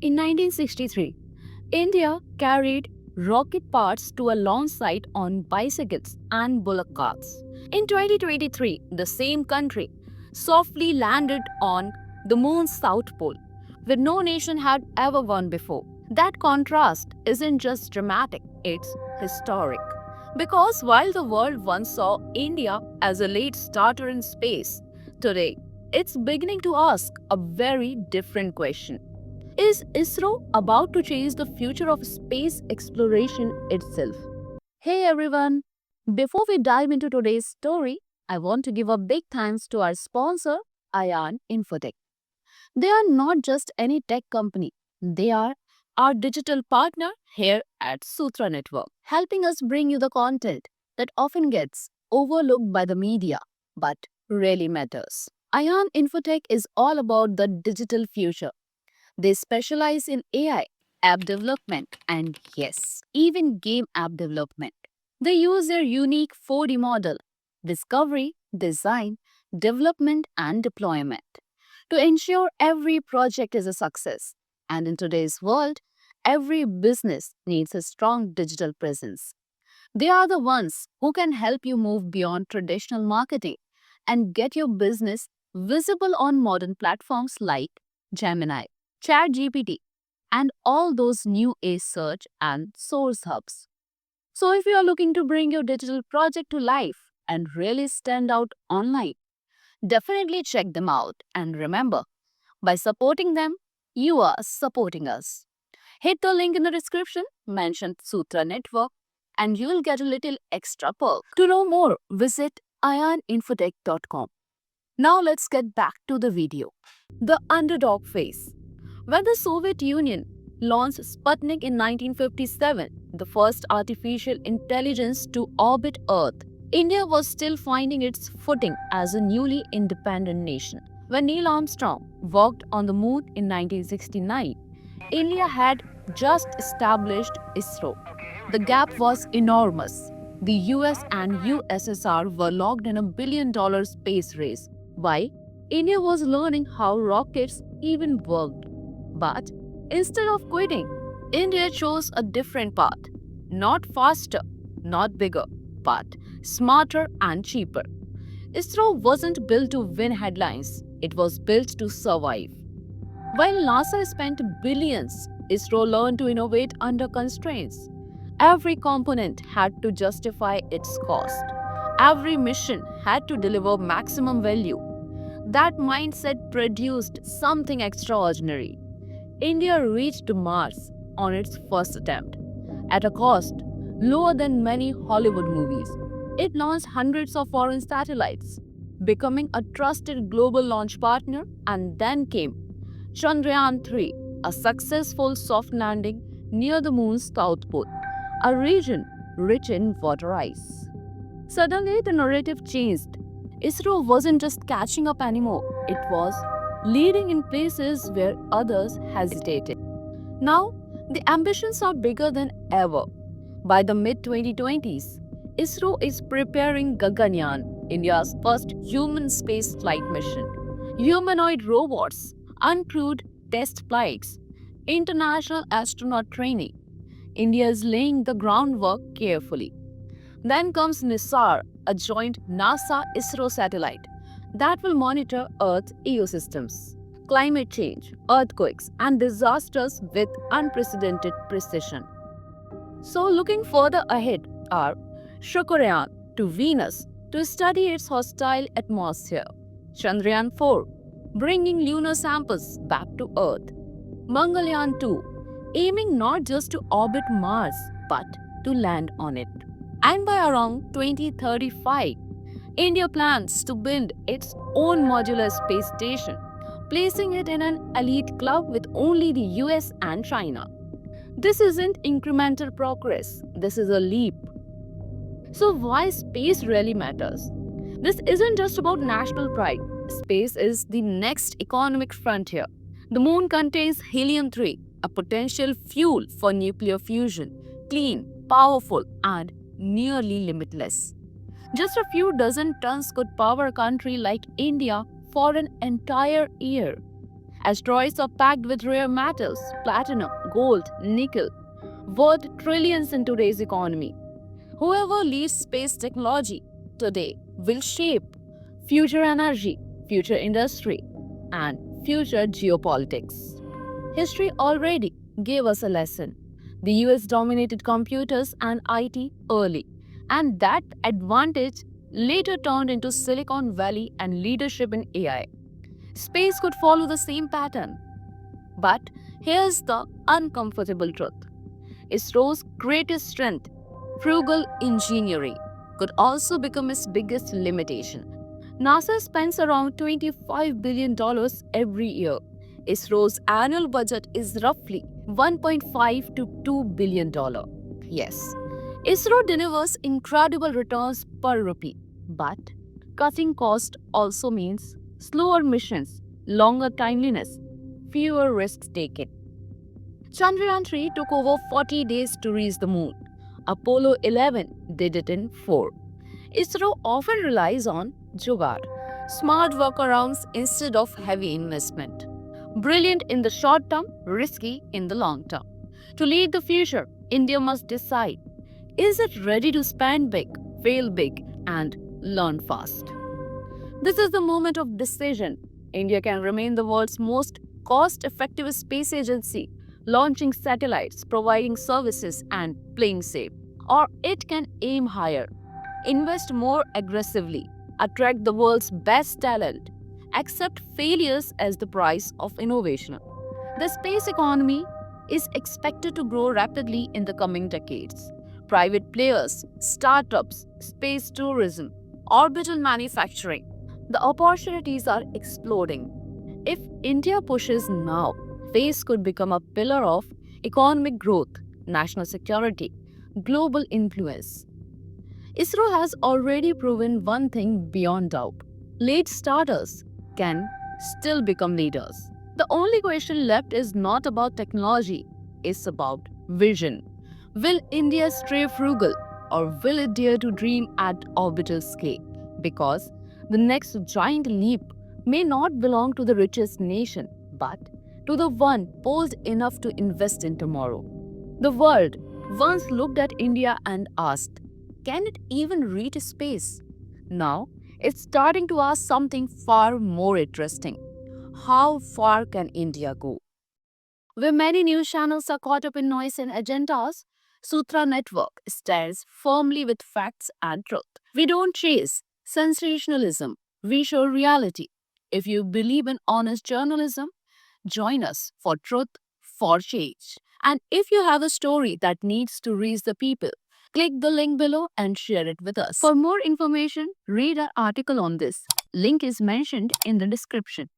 In 1963, India carried rocket parts to a launch site on bicycles and bullock carts. In 2023, the same country softly landed on the moon's south pole, where no nation had ever gone before. That contrast isn't just dramatic, it's historic. Because while the world once saw India as a late starter in space, today it's beginning to ask a very different question. Is ISRO about to change the future of space exploration itself? Hey everyone! Before we dive into today's story, I want to give a big thanks to our sponsor, Ion Infotech. They are not just any tech company, they are our digital partner here at Sutra Network, helping us bring you the content that often gets overlooked by the media but really matters. Ion Infotech is all about the digital future. They specialize in AI, app development, and yes, even game app development. They use their unique 4D model, discovery, design, development, and deployment to ensure every project is a success. And in today's world, every business needs a strong digital presence. They are the ones who can help you move beyond traditional marketing and get your business visible on modern platforms like Gemini, ChatGPT, and all those new AI search and source hubs. So, if you are looking to bring your digital project to life and really stand out online, definitely check them out. And remember, by supporting them, you are supporting us. Hit the link in the description, mention Sutra Network, and you'll get a little extra perk. To know more, visit ioninfotech.com. Now let's get back to the video. The underdog phase. When the Soviet Union launched Sputnik in 1957, the first artificial intelligence to orbit Earth, India was still finding its footing as a newly independent nation. When Neil Armstrong walked on the moon in 1969, India had just established ISRO. The gap was enormous. The US and USSR were locked in a $1 billion space race. Why? India was learning how rockets even worked. But instead of quitting, India chose a different path. Not faster, not bigger, but smarter and cheaper. ISRO wasn't built to win headlines, it was built to survive. While NASA spent billions, ISRO learned to innovate under constraints. Every component had to justify its cost. Every mission had to deliver maximum value. That mindset produced something extraordinary. India reached Mars on its first attempt, at a cost lower than many Hollywood movies. It launched hundreds of foreign satellites, becoming a trusted global launch partner, and then came Chandrayaan 3, a successful soft landing near the moon's south pole, a region rich in water ice. Suddenly, the narrative changed. ISRO wasn't just catching up anymore, it was leading in places where others hesitated. Now, the ambitions are bigger than ever. By the mid 2020s, ISRO is preparing Gaganyaan, India's first human space flight mission. Humanoid robots, uncrewed test flights, international astronaut training. India is laying the groundwork carefully. Then comes NISAR, a joint NASA ISRO satellite that will monitor Earth's ecosystems, climate change, earthquakes, and disasters with unprecedented precision. So, looking further ahead are Shukrayaan to Venus to study its hostile atmosphere, Chandrayaan 4 bringing lunar samples back to Earth, Mangalyaan 2 aiming not just to orbit Mars but to land on it. And by around 2035, India plans to build its own modular space station, placing it in an elite club with only the US and China. This isn't incremental progress, this is a leap. So, why space really matters? This isn't just about national pride. Space is the next economic frontier. The moon contains helium 3, a potential fuel for nuclear fusion, clean, powerful, and nearly limitless. Just a few dozen tons could power a country like India for an entire year. Asteroids are packed with rare metals, platinum, gold, nickel, worth trillions in today's economy. Whoever leads space technology today will shape future energy, future industry, and future geopolitics. History already gave us a lesson. The US dominated computers and IT early, and that advantage later turned into Silicon Valley and leadership in AI. Space could follow the same pattern. But here's the uncomfortable truth. ISRO's greatest strength, frugal engineering, could also become its biggest limitation. NASA spends around $25 billion every year. ISRO's annual budget is roughly 1.5 to $2 billion. Yes, ISRO delivers incredible returns per rupee, but cutting cost also means slower missions, longer timeliness, fewer risks taken. Chandrayaan 3 took over 40 days to reach the moon. Apollo 11 did it in 4. ISRO often relies on jugaad, smart workarounds instead of heavy investment. Brilliant in the short term, risky in the long term. To lead the future, India must decide, is it ready to spend big, fail big, and learn fast? This is the moment of decision. India can remain the world's most cost effective space agency, launching satellites, providing services, and playing safe. Or it can aim higher, invest more aggressively, attract the world's best talent, accept failures as the price of innovation. The space economy is expected to grow rapidly in the coming decades. Private players, startups, space tourism, orbital manufacturing, the opportunities are exploding. If India pushes now, space could become a pillar of economic growth, national security, global influence. ISRO has already proven one thing beyond doubt. Late starters can still become leaders. The only question left is not about technology, it's about vision. Will India stay frugal or will it dare to dream at orbital scale? Because the next giant leap may not belong to the richest nation, but to the one bold enough to invest in tomorrow. The world once looked at India and asked, can it even reach space? Now, it's starting to ask something far more interesting. How far can India go? Where many news channels are caught up in noise and agendas, Sutra Network stands firmly with facts and truth. We don't chase sensationalism, we show reality. If you believe in honest journalism, join us for truth, for change. And if you have a story that needs to reach the people, click the link below and share it with us. For more information, read our article on this. Link is mentioned in the description.